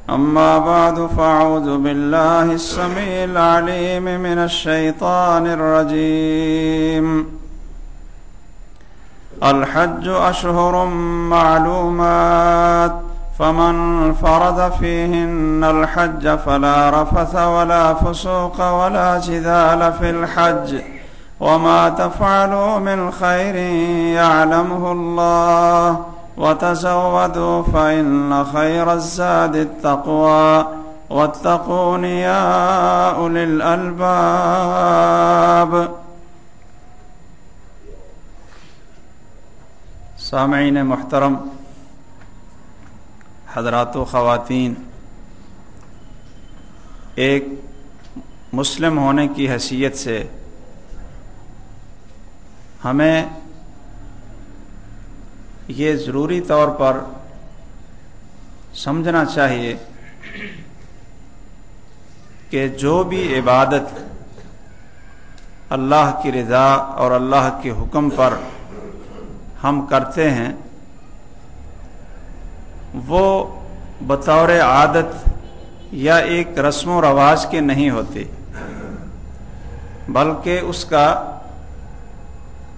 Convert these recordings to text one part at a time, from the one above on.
أما بعد فأعوذ بالله السميع العليم من الشيطان الرجيم. الحج أشهر معلومات فمن فرض فيهن الحج فلا رفث ولا فسوق ولا جدال في الحج وما تفعلوا من خير يعلمه الله وتزودوا فإن خير الزاد التقوى واتقون يا أولي الألباب. سامعین محترم، حضرات و خواتین، ایک مسلم ہونے کی حیثیت سے ہمیں یہ ضروری طور پر سمجھنا چاہیے کہ جو بھی عبادت اللہ کی رضا اور اللہ کے حکم پر ہم کرتے ہیں وہ بطور عادت یا ایک رسم و رواج کے نہیں ہوتے، بلکہ اس کا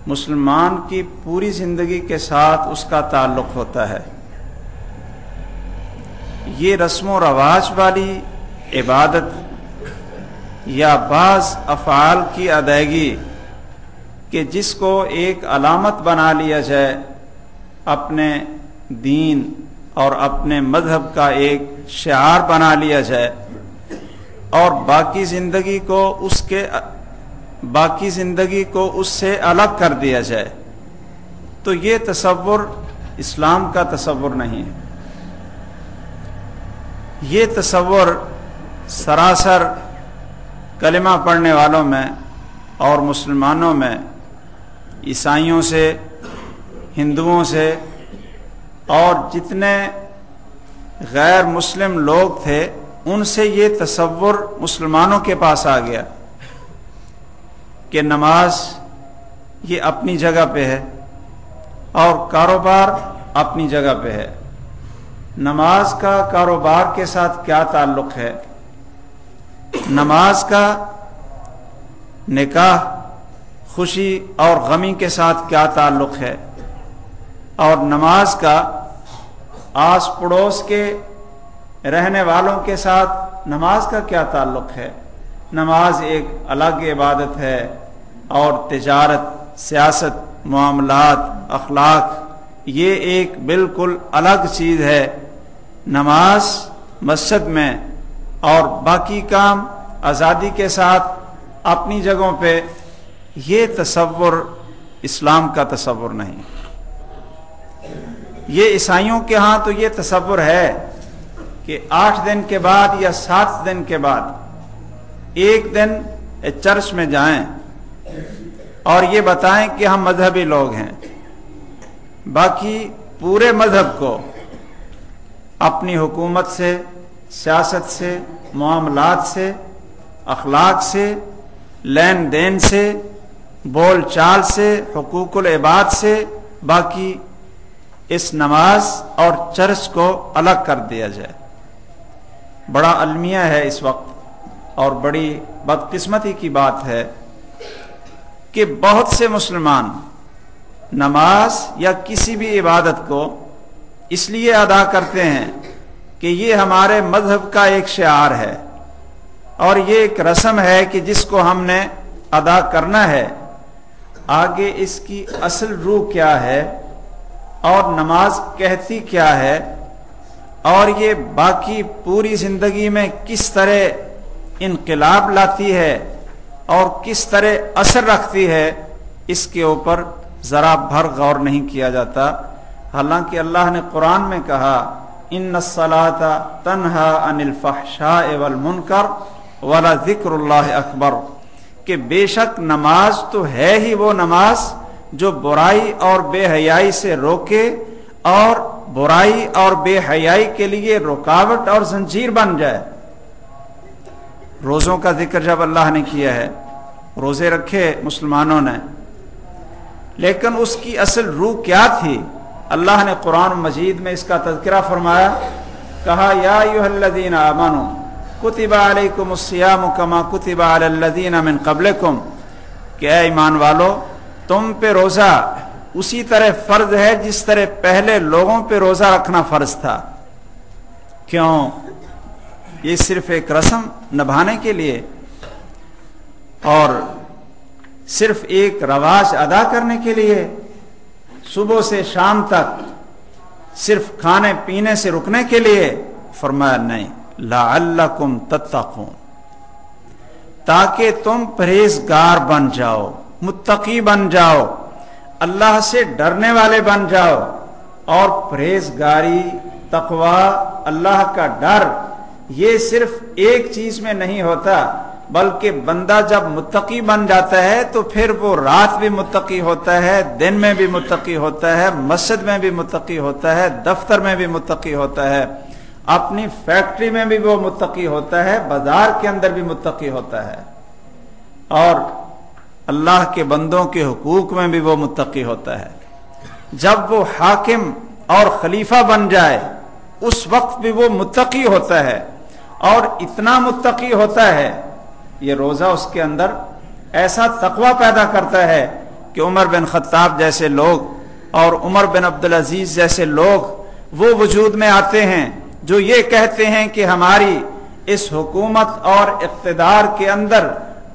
مسلمان کی پوری زندگی کے ساتھ اس کا تعلق ہوتا ہے۔ یہ رسم و رواج والی عبادت یا بعض افعال کی ادائیگی کہ جس کو ایک علامت بنا لیا جائے اپنے دین اور اپنے مذہب کا ایک شعار بنا لیا جائے اور باقی زندگی کو اس سے الگ کر دیا جائے، تو یہ تصور اسلام کا تصور نہیں ہے۔ یہ تصور سراسر کلمہ پڑھنے والوں میں اور مسلمانوں میں، عیسائیوں سے، ہندوؤں سے اور جتنے غیر مسلم لوگ تھے ان سے یہ تصور مسلمانوں کے پاس آ گیا کہ نماز یہ اپنی جگہ پہ ہے اور کاروبار اپنی جگہ پہ ہے۔ نماز کا کاروبار کے ساتھ کیا تعلق ہے؟ نماز کا نکاح، خوشی اور غمی کے ساتھ کیا تعلق ہے؟ اور نماز کا آس پڑوس کے رہنے والوں کے ساتھ نماز کا کیا تعلق ہے؟ نماز ایک الگ عبادت ہے اور تجارت، سیاست، معاملات، اخلاق یہ ایک بالکل الگ چیز ہے۔ نماز مسجد میں اور باقی کام آزادی کے ساتھ اپنی جگہوں پہ، یہ تصور اسلام کا تصور نہیں۔ یہ عیسائیوں کے ہاں تو یہ تصور ہے کہ 8 دن کے بعد یا 7 دن کے بعد ایک دن چرچ میں جائیں اور یہ بتائیں کہ ہم مذہبی لوگ ہیں، باقی پورے مذہب کو اپنی حکومت سے، سیاست سے، معاملات سے، اخلاق سے، لین دین سے، بول چال سے، حقوق العباد سے، باقی اس نماز اور چرچ کو الگ کر دیا جائے۔ بڑا المیہ ہے اس وقت اور بڑی بدقسمتی کی بات ہے کہ بہت سے مسلمان نماز یا کسی بھی عبادت کو اس لیے ادا کرتے ہیں کہ یہ ہمارے مذہب کا ایک شعار ہے اور یہ ایک رسم ہے کہ جس کو ہم نے ادا کرنا ہے۔ آگے اس کی اصل روح کیا ہے اور نماز کہتی کیا ہے اور یہ باقی پوری زندگی میں کس طرح انقلاب لاتی ہے اور کس طرح اثر رکھتی ہے، اس کے اوپر ذرا بھر غور نہیں کیا جاتا۔ حالانکہ اللہ نے قرآن میں کہا ان الصلاۃ تنہا عن الفحشاء والمنکر ولذکر اللہ اکبر، کہ بے شک نماز تو ہے ہی وہ نماز جو برائی اور بے حیائی سے روکے اور برائی اور بے حیائی کے لیے رکاوٹ اور زنجیر بن جائے۔ روزوں کا ذکر جب اللہ نے کیا ہے، روزے رکھے مسلمانوں نے، لیکن اس کی اصل روح کیا تھی؟ اللہ نے قرآن مجید میں اس کا تذکرہ فرمایا کہا یا ایھا الذین آمنوا کتب علیکم الصیام کما کتب علی الذین من قبلکم کہ اے ایمان والو تم پہ روزہ اسی طرح فرض ہے جس طرح پہلے لوگوں پہ روزہ رکھنا فرض تھا. کیوں؟ یہ صرف ایک رسم نبھانے کے لیے اور صرف ایک رواج ادا کرنے کے لیے؟ صبح سے شام تک صرف کھانے پینے سے رکنے کے لیے؟ فرمایا نہیں، لعلکم تتقون، تاکہ تم پرہیزگار بن جاؤ، متقی بن جاؤ، اللہ سے ڈرنے والے بن جاؤ. اور پرہیزگاری، تقوی، اللہ کا ڈر یہ صرف ایک چیز میں نہیں ہوتا، بلکہ بندہ جب متقی بن جاتا ہے تو پھر وہ رات بھی متقی ہوتا ہے، دن میں بھی متقی ہوتا ہے، مسجد میں بھی متقی ہوتا ہے، دفتر میں بھی متقی ہوتا ہے، اپنی فیکٹری میں بھی وہ متقی ہوتا ہے، بازار کے اندر بھی متقی ہوتا ہے، اور اللہ کے بندوں کے حقوق میں بھی وہ متقی ہوتا ہے. جب وہ حاکم اور خلیفہ بن جائے اس وقت بھی وہ متقی ہوتا ہے، اور اتنا متقی ہوتا ہے یہ روزہ اس کے اندر ایسا تقوی پیدا کرتا ہے کہ عمر بن خطاب جیسے لوگ اور عمر بن عبدالعزیز جیسے لوگ وہ وجود میں آتے ہیں جو یہ کہتے ہیں کہ ہماری اس حکومت اور اقتدار کے اندر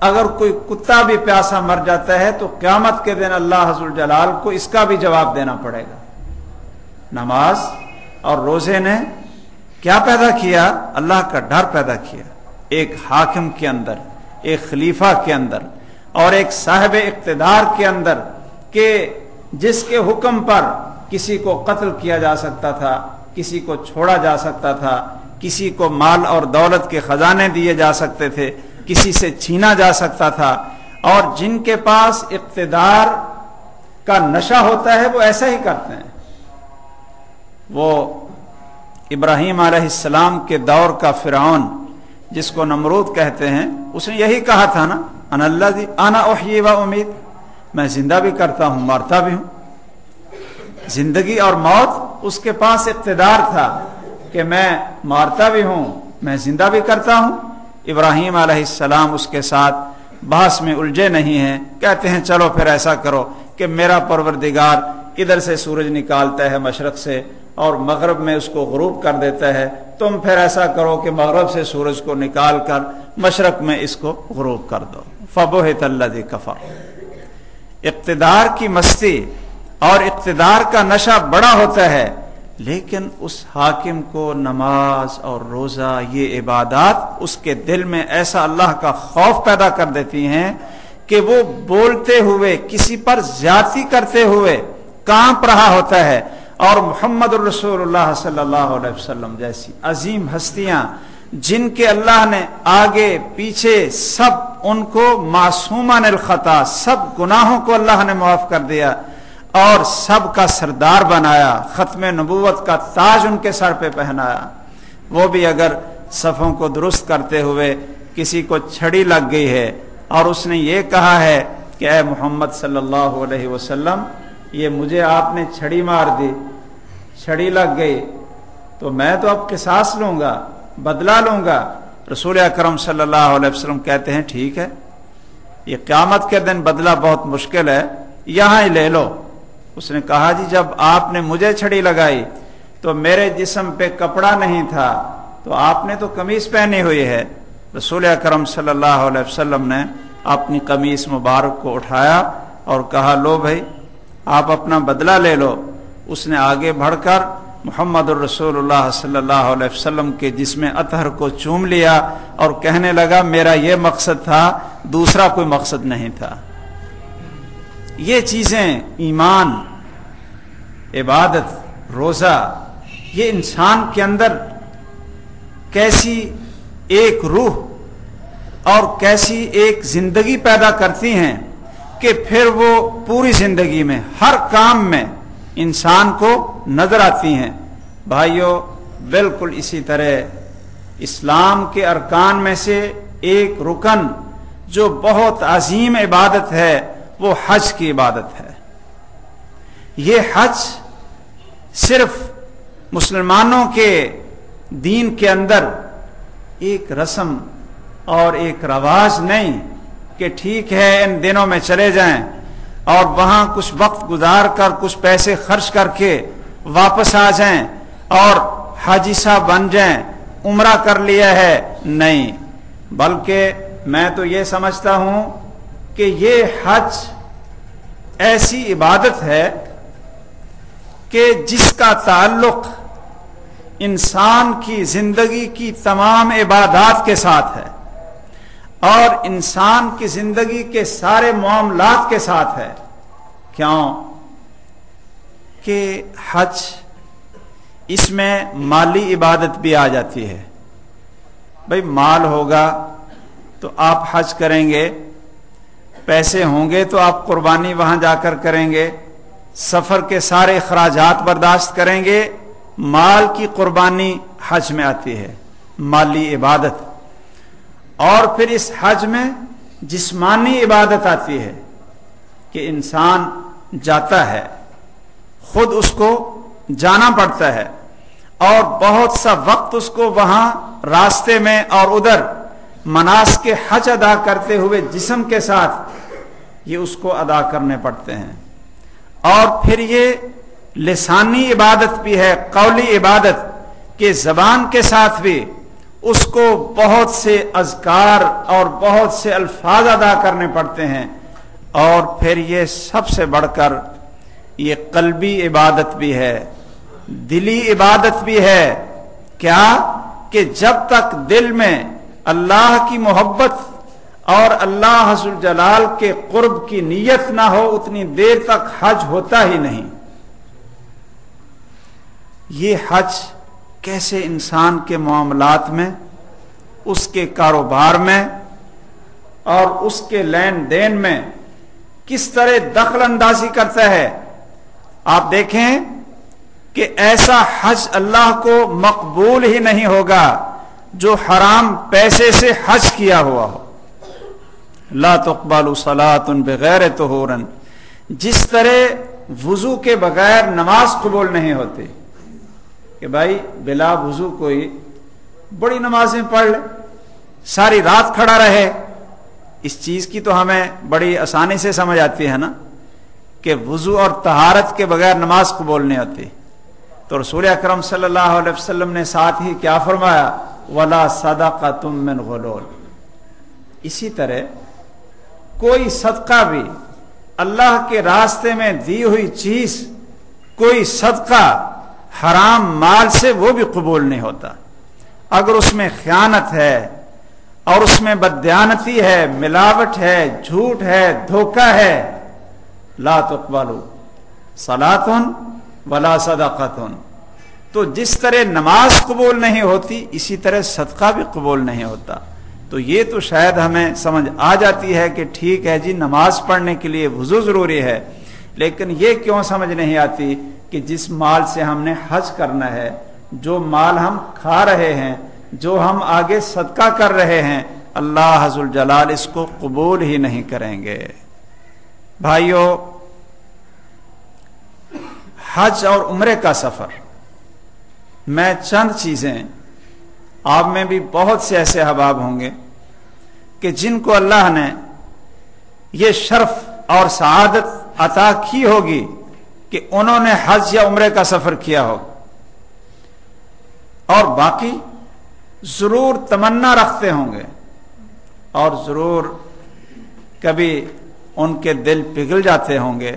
اگر کوئی کتا بھی پیاسا مر جاتا ہے تو قیامت کے دن اللہ حضر جلال کو اس کا بھی جواب دینا پڑے گا. نماز اور روزے نے کیا پیدا کیا؟ اللہ کا ڈر پیدا کیا ایک حاکم کے اندر، ایک خلیفہ کے اندر اور ایک صاحب اقتدار کے اندر، کہ جس کے حکم پر کسی کو قتل کیا جا سکتا تھا، کسی کو چھوڑا جا سکتا تھا، کسی کو مال اور دولت کے خزانے دیے جا سکتے تھے، کسی سے چھینا جا سکتا تھا. اور جن کے پاس اقتدار کا نشہ ہوتا ہے وہ ایسا ہی کرتے ہیں. وہ ابراہیم علیہ السلام کے دور کا فرعون جس کو نمرود کہتے ہیں، اس نے یہی کہا تھا نا، انا احیی و امید، میں زندہ بھی کرتا ہوں مارتا بھی ہوں. زندگی اور موت اس کے پاس اقتدار تھا کہ میں مارتا بھی ہوں، میں زندہ بھی کرتا ہوں. ابراہیم علیہ السلام اس کے ساتھ بحث میں الجھے نہیں ہیں، کہتے ہیں چلو پھر ایسا کرو کہ میرا پروردگار ادھر سے سورج نکالتا ہے مشرق سے اور مغرب میں اس کو غروب کر دیتا ہے، تم پھر ایسا کرو کہ مغرب سے سورج کو نکال کر مشرق میں اس کو غروب کر دو. فبہت الذی کفر. اقتدار کی مستی اور اقتدار کا نشہ بڑا ہوتا ہے، لیکن اس حاکم کو نماز اور روزہ یہ عبادات اس کے دل میں ایسا اللہ کا خوف پیدا کر دیتی ہیں کہ وہ بولتے ہوئے کسی پر زیادتی کرتے ہوئے کانپ رہا ہوتا ہے. اور محمد الرسول اللہ صلی اللہ علیہ وسلم جیسی عظیم ہستیاں جن کے اللہ نے آگے پیچھے سب ان کو معصومان الخطا، سب گناہوں کو اللہ نے معاف کر دیا اور سب کا سردار بنایا، ختم نبوت کا تاج ان کے سر پہ پہنایا، وہ بھی اگر صفوں کو درست کرتے ہوئے کسی کو چھڑی لگ گئی ہے اور اس نے یہ کہا ہے کہ اے محمد صلی اللہ علیہ وسلم یہ مجھے آپ نے چھڑی مار دی، چھڑی لگ گئی تو میں تو اب قصاص لوں گا، بدلہ لوں گا. رسول اکرم صلی اللہ علیہ وسلم کہتے ہیں ٹھیک ہے، یہ قیامت کے دن بدلہ بہت مشکل ہے، یہاں ہی لے لو. اس نے کہا جی جب آپ نے مجھے چھڑی لگائی تو میرے جسم پہ کپڑا نہیں تھا، تو آپ نے تو قمیص پہنی ہوئی ہے. رسول اکرم صلی اللہ علیہ وسلم نے اپنی قمیص مبارک کو اٹھایا اور کہا لو بھائی آپ اپنا بدلہ لے لو. اس نے آگے بڑھ کر محمد الرسول اللہ صلی اللہ علیہ وسلم کے جسم اطہر کو چوم لیا اور کہنے لگا میرا یہ مقصد تھا، دوسرا کوئی مقصد نہیں تھا. یہ چیزیں ایمان، عبادت، روزہ، یہ انسان کے اندر کیسی ایک روح اور کیسی ایک زندگی پیدا کرتی ہیں کہ پھر وہ پوری زندگی میں ہر کام میں انسان کو نظر آتی ہیں. بھائیو بالکل اسی طرح اسلام کے ارکان میں سے ایک رکن جو بہت عظیم عبادت ہے وہ حج کی عبادت ہے. یہ حج صرف مسلمانوں کے دین کے اندر ایک رسم اور ایک رواج نہیں کہ ٹھیک ہے ان دنوں میں چلے جائیں اور وہاں کچھ وقت گزار کر کچھ پیسے خرچ کر کے واپس آ جائیں اور حاجی صاحب بن جائیں، عمرہ کر لیا ہے، نہیں، بلکہ میں تو یہ سمجھتا ہوں کہ یہ حج ایسی عبادت ہے کہ جس کا تعلق انسان کی زندگی کی تمام عبادات کے ساتھ ہے اور انسان کی زندگی کے سارے معاملات کے ساتھ ہے۔ کیوں کہ حج اس میں مالی عبادت بھی آ جاتی ہے۔ بھئی مال ہوگا تو آپ حج کریں گے، پیسے ہوں گے تو آپ قربانی وہاں جا کر کریں گے، سفر کے سارے اخراجات برداشت کریں گے، مال کی قربانی حج میں آتی ہے، مالی عبادت۔ اور پھر اس حج میں جسمانی عبادت آتی ہے کہ انسان جاتا ہے، خود اس کو جانا پڑتا ہے اور بہت سا وقت اس کو وہاں راستے میں اور ادھر مناسک حج ادا کرتے ہوئے جسم کے ساتھ یہ اس کو ادا کرنے پڑتے ہیں۔ اور پھر یہ لسانی عبادت بھی ہے، قولی عبادت کہ زبان کے ساتھ بھی اس کو بہت سے اذکار اور بہت سے الفاظ ادا کرنے پڑتے ہیں۔ اور پھر یہ سب سے بڑھ کر یہ قلبی عبادت بھی ہے، دلی عبادت بھی ہے۔ کیا کہ جب تک دل میں اللہ کی محبت اور اللہ ذو الجلال کے قرب کی نیت نہ ہو اتنی دیر تک حج ہوتا ہی نہیں۔ یہ حج کیسے انسان کے معاملات میں، اس کے کاروبار میں اور اس کے لین دین میں کس طرح دخل اندازی کرتا ہے۔ آپ دیکھیں کہ ایسا حج اللہ کو مقبول ہی نہیں ہوگا جو حرام پیسے سے حج کیا ہوا ہو۔ لا تقبل صلاۃ بغیر طہور، جس طرح وضو کے بغیر نماز قبول نہیں ہوتی کہ بھائی بلا وضو کوئی بڑی نمازیں پڑھ لے، ساری رات کھڑا رہے، اس چیز کی تو ہمیں بڑی آسانی سے سمجھ آتی ہے نا کہ وضو اور طہارت کے بغیر نماز قبول نہیں ہوتی۔ تو رسول اکرم صلی اللہ علیہ وسلم نے ساتھ ہی کیا فرمایا؟ وَلَا صَدَقَةٌ مِّنْ غُلُولٍ۔ اسی طرح کوئی صدقہ بھی اللہ کے راستے میں دی ہوئی چیز، کوئی صدقہ حرام مال سے وہ بھی قبول نہیں ہوتا۔ اگر اس میں خیانت ہے اور اس میں بددیانتی ہے، ملاوٹ ہے، جھوٹ ہے، دھوکہ ہے، لا تقبل صلاۃ ولا صدقۃ۔ تو جس طرح نماز قبول نہیں ہوتی اسی طرح صدقہ بھی قبول نہیں ہوتا۔ تو یہ تو شاید ہمیں سمجھ آ جاتی ہے کہ ٹھیک ہے جی نماز پڑھنے کے لیے وضو ضروری ہے، لیکن یہ کیوں سمجھ نہیں آتی کہ جس مال سے ہم نے حج کرنا ہے، جو مال ہم کھا رہے ہیں، جو ہم آگے صدقہ کر رہے ہیں، اللہ ذو الجلال اس کو قبول ہی نہیں کریں گے۔ بھائیو، حج اور عمرے کا سفر میں چند چیزیں، آپ میں بھی بہت سے ایسے احباب ہوں گے کہ جن کو اللہ نے یہ شرف اور سعادت عطا کی ہوگی کہ انہوں نے حج یا عمرے کا سفر کیا ہوگا، اور باقی ضرور تمنا رکھتے ہوں گے اور ضرور کبھی ان کے دل پگھل جاتے ہوں گے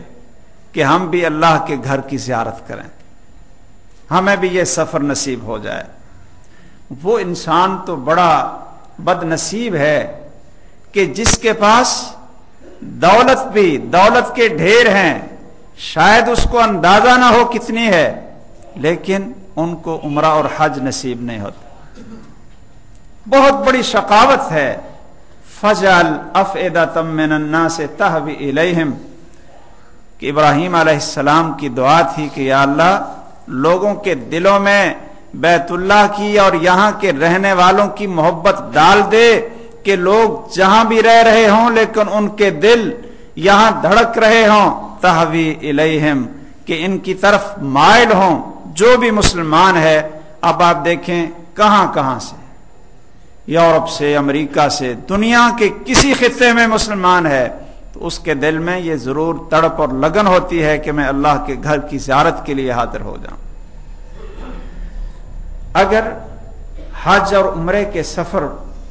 کہ ہم بھی اللہ کے گھر کی زیارت کریں، ہمیں بھی یہ سفر نصیب ہو جائے۔ وہ انسان تو بڑا بد نصیب ہے کہ جس کے پاس دولت بھی، دولت کے ڈھیر ہیں، شاید اس کو اندازہ نہ ہو کتنی ہے، لیکن ان کو عمرہ اور حج نصیب نہیں ہوتا۔ بہت بڑی شقاوت ہے۔ فَجْعَلْ أَفْئِدَةً مِّنَ النَّاسِ تَهْوِي إِلَيْهِمْ کہ ابراہیم علیہ السلام کی دعا تھی کہ یا اللہ لوگوں کے دلوں میں بیت اللہ کی اور یہاں کے رہنے والوں کی محبت ڈال دے کہ لوگ جہاں بھی رہ رہے ہوں لیکن ان کے دل یہاں دھڑک رہے ہوں، تہوی الیہم کہ ان کی طرف مائل ہوں جو بھی مسلمان ہے۔ اب آپ دیکھیں کہاں کہاں سے، یورپ سے، امریکہ سے، دنیا کے کسی خطے میں مسلمان ہے تو اس کے دل میں یہ ضرور تڑپ اور لگن ہوتی ہے کہ میں اللہ کے گھر کی زیارت کے لیے حاضر ہو جاؤں۔ اگر حج اور عمرے کے سفر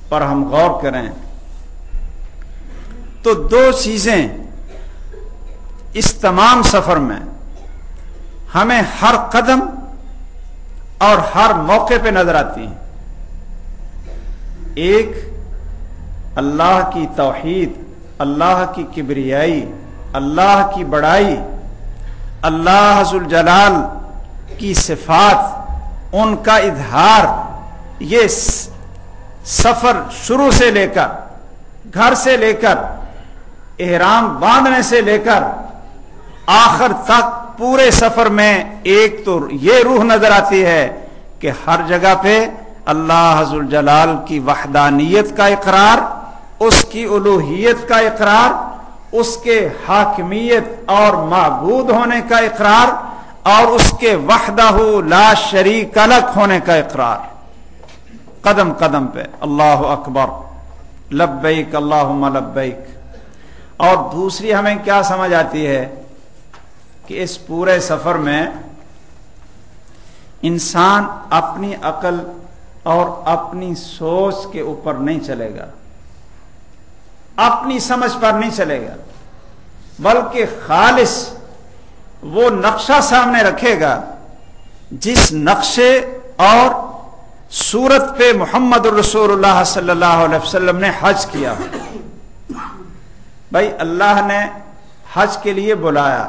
پر ہم غور کریں تو دو چیزیں اس تمام سفر میں ہمیں ہر قدم اور ہر موقع پہ نظر آتی ہیں۔ ایک اللہ کی توحید، اللہ کی کبریائی، اللہ کی بڑائی، اللہ ذوالجلال کی صفات، ان کا اظہار۔ یہ سفر شروع سے لے کر، گھر سے لے کر، احرام باندھنے سے لے کر آخر تک پورے سفر میں ایک تو یہ روح نظر آتی ہے کہ ہر جگہ پہ اللہ ذوالجلال کی وحدانیت کا اقرار، اس کی الوہیت کا اقرار، اس کے حاکمیت اور معبود ہونے کا اقرار، اور اس کے وحدہ لا شریک لہ ہونے کا اقرار۔ قدم قدم پہ اللہ اکبر، لبیک اللہم لبیک۔ اور دوسری ہمیں کیا سمجھ آتی ہے کہ اس پورے سفر میں انسان اپنی عقل اور اپنی سوچ کے اوپر نہیں چلے گا، اپنی سمجھ پر نہیں چلے گا، بلکہ خالص وہ نقشہ سامنے رکھے گا جس نقشے اور صورت پہ محمد الرسول اللہ صلی اللہ علیہ وسلم نے حج کیا۔ بھائی اللہ نے حج کے لیے بلایا،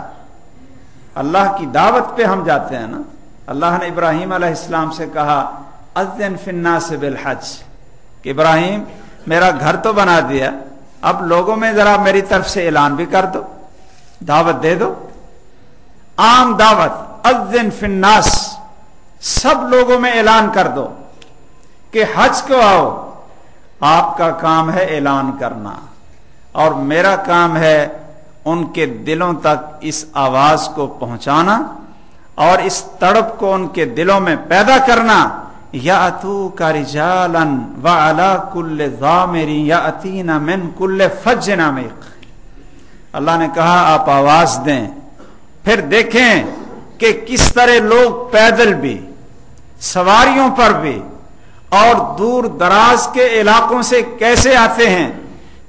اللہ کی دعوت پہ ہم جاتے ہیں نا۔ اللہ نے ابراہیم علیہ السلام سے کہا اذن فی الناس بالحج، کہ ابراہیم میرا گھر تو بنا دیا، اب لوگوں میں ذرا میری طرف سے اعلان بھی کر دو، دعوت دے دو، عام دعوت، اذن فی الناس، سب لوگوں میں اعلان کر دو کہ حج کو آؤ۔ آپ کا کام ہے اعلان کرنا، اور میرا کام ہے ان کے دلوں تک اس آواز کو پہنچانا اور اس تڑپ کو ان کے دلوں میں پیدا کرنا۔ یاتوک رجالا وعلی کل ضامر یاتین من کل فج عمیق۔ اللہ نے کہا آپ آواز دیں، پھر دیکھیں کہ کس طرح لوگ پیدل بھی، سواریوں پر بھی، اور دور دراز کے علاقوں سے کیسے آتے ہیں۔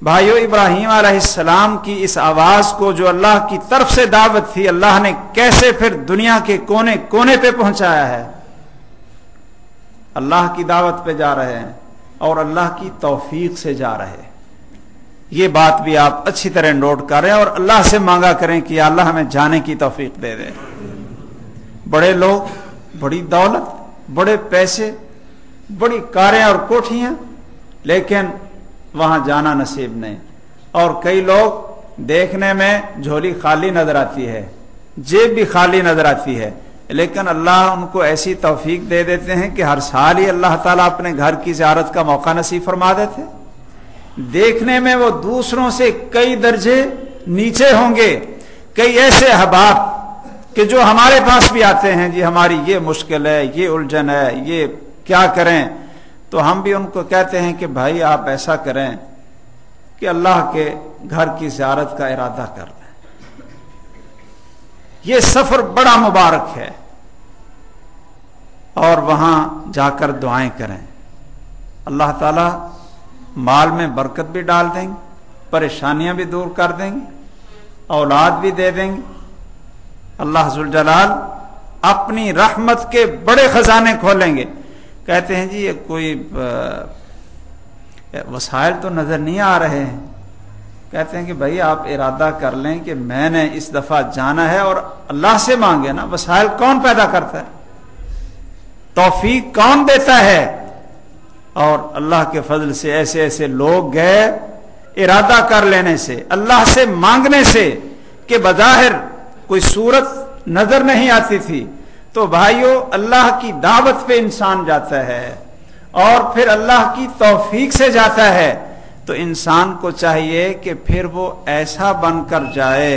بھائیو، ابراہیم علیہ السلام کی اس آواز کو جو اللہ کی طرف سے دعوت تھی، اللہ نے کیسے پھر دنیا کے کونے کونے پہ پہنچایا ہے۔ اللہ کی دعوت پہ جا رہے ہیں اور اللہ کی توفیق سے جا رہے ہیں۔ یہ بات بھی آپ اچھی طرح نوٹ کریں اور اللہ سے مانگا کریں کہ یا اللہ ہمیں جانے کی توفیق دے دے۔ بڑے لوگ، بڑی دولت، بڑے پیسے، بڑی کاریں اور کوٹھیاں، لیکن وہاں جانا نصیب نہیں۔ اور کئی لوگ دیکھنے میں جھولی خالی نظر آتی ہے، جیب بھی خالی نظر آتی ہے، لیکن اللہ ان کو ایسی توفیق دے دیتے ہیں کہ ہر سال ہی اللہ تعالیٰ اپنے گھر کی زیارت کا موقع نصیب فرما دیتے۔ دیکھنے میں وہ دوسروں سے کئی درجے نیچے ہوں گے۔ کئی ایسے احباب کہ جو ہمارے پاس بھی آتے ہیں، جی ہماری یہ مشکل ہے، یہ الجھن ہے، یہ کیا کریں، تو ہم بھی ان کو کہتے ہیں کہ بھائی آپ ایسا کریں کہ اللہ کے گھر کی زیارت کا ارادہ کر لیں۔ یہ سفر بڑا مبارک ہے، اور وہاں جا کر دعائیں کریں۔ اللہ تعالیٰ مال میں برکت بھی ڈال دیں گے، پریشانیاں بھی دور کر دیں گے، اولاد بھی دے دیں گے۔ اللہ ذوالجلال اپنی رحمت کے بڑے خزانے کھولیں گے۔ کہتے ہیں جی یہ کوئی وسائل تو نظر نہیں آ رہے ہیں۔ کہتے ہیں کہ بھائی آپ ارادہ کر لیں کہ میں نے اس دفعہ جانا ہے، اور اللہ سے مانگے نا۔ وسائل کون پیدا کرتا ہے؟ توفیق کون دیتا ہے؟ اور اللہ کے فضل سے ایسے ایسے لوگ گئے ارادہ کر لینے سے، اللہ سے مانگنے سے، کہ بظاہر کوئی صورت نظر نہیں آتی تھی۔ تو بھائیو، اللہ کی دعوت پہ انسان جاتا ہے اور پھر اللہ کی توفیق سے جاتا ہے، تو انسان کو چاہیے کہ پھر وہ ایسا بن کر جائے،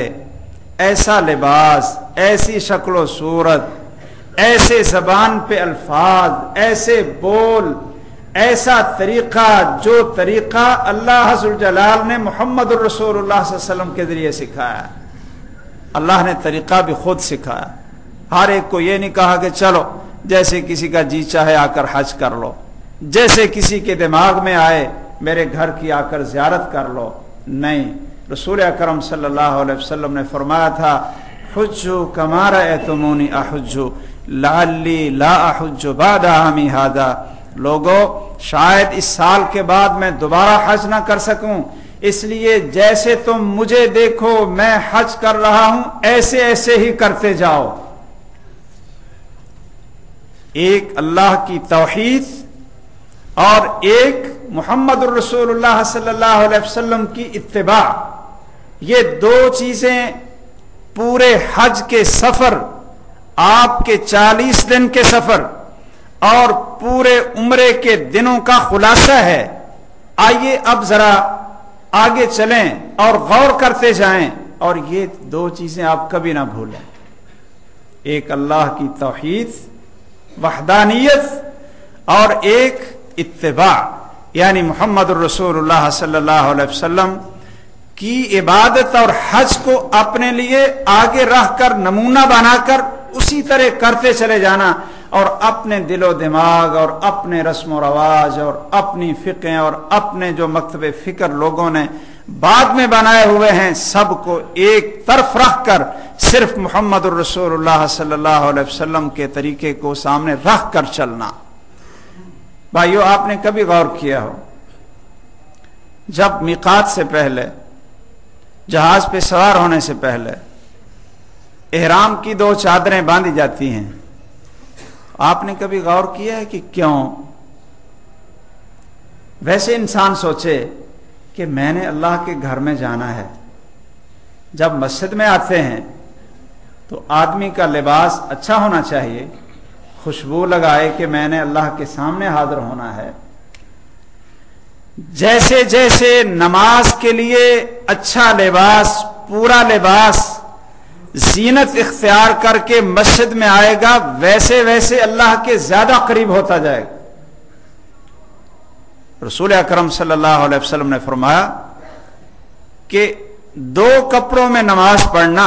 ایسا لباس، ایسی شکل و صورت ایسے زبان پہ الفاظ، ایسے بول، ایسا طریقہ جو طریقہ اللہ ذو جلال نے محمد الرسول اللہ صلی اللہ علیہ وسلم کے ذریعے سکھایا۔ اللہ نے طریقہ بھی خود سکھایا۔ ہر ایک کو یہ نہیں کہا کہ چلو جیسے کسی کا جی چاہے آ کر حج کر لو، جیسے کسی کے دماغ میں آئے میرے گھر کی آ کر زیارت کر لو۔ نہیں، رسول اکرم صلی اللہ علیہ وسلم نے فرمایا تھا حجوا کما رأیتمونی احج لعلی لا احج بعد عامی ھذا، لوگو شاید اس سال کے بعد میں دوبارہ حج نہ کر سکوں، اس لیے جیسے تم مجھے دیکھو میں حج کر رہا ہوں ایسے ایسے ہی کرتے جاؤ۔ ایک اللہ کی توحید اور ایک محمد الرسول اللہ صلی اللہ علیہ وسلم کی اتباع، یہ دو چیزیں پورے حج کے سفر، آپ کے 40 دن کے سفر اور پورے عمرے کے دنوں کا خلاصہ ہے۔ آئیے اب ذرا آگے چلیں اور غور کرتے جائیں، اور یہ دو چیزیں آپ کبھی نہ بھولیں، ایک اللہ کی توحید وحدانیت اور ایک اتباع، یعنی محمد الرسول اللہ صلی اللہ علیہ وسلم کی عبادت اور حج کو اپنے لیے آگے رکھ کر نمونہ بنا کر اسی طرح کرتے چلے جانا، اور اپنے دل و دماغ اور اپنے رسم و رواج اور اپنی فقہیں اور اپنے جو مکتب فکر لوگوں نے بعد میں بنائے ہوئے ہیں سب کو ایک طرف رکھ کر صرف محمد الرسول اللہ صلی اللہ علیہ وسلم کے طریقے کو سامنے رکھ کر چلنا۔ بھائیو، آپ نے کبھی غور کیا ہو جب میقات سے پہلے، جہاز پہ سوار ہونے سے پہلے احرام کی 2 چادریں باندھی جاتی ہیں، آپ نے کبھی غور کیا ہے کہ کیوں؟ ویسے انسان سوچے کہ میں نے اللہ کے گھر میں جانا ہے، جب مسجد میں آتے ہیں تو آدمی کا لباس اچھا ہونا چاہیے، خوشبو لگائے کہ میں نے اللہ کے سامنے حاضر ہونا ہے۔ جیسے جیسے نماز کے لیے اچھا لباس، پورا لباس، زینت اختیار کر کے مسجد میں آئے گا، ویسے ویسے اللہ کے زیادہ قریب ہوتا جائے گا۔ رسول اکرم صلی اللہ علیہ وسلم نے فرمایا کہ 2 کپڑوں میں نماز پڑھنا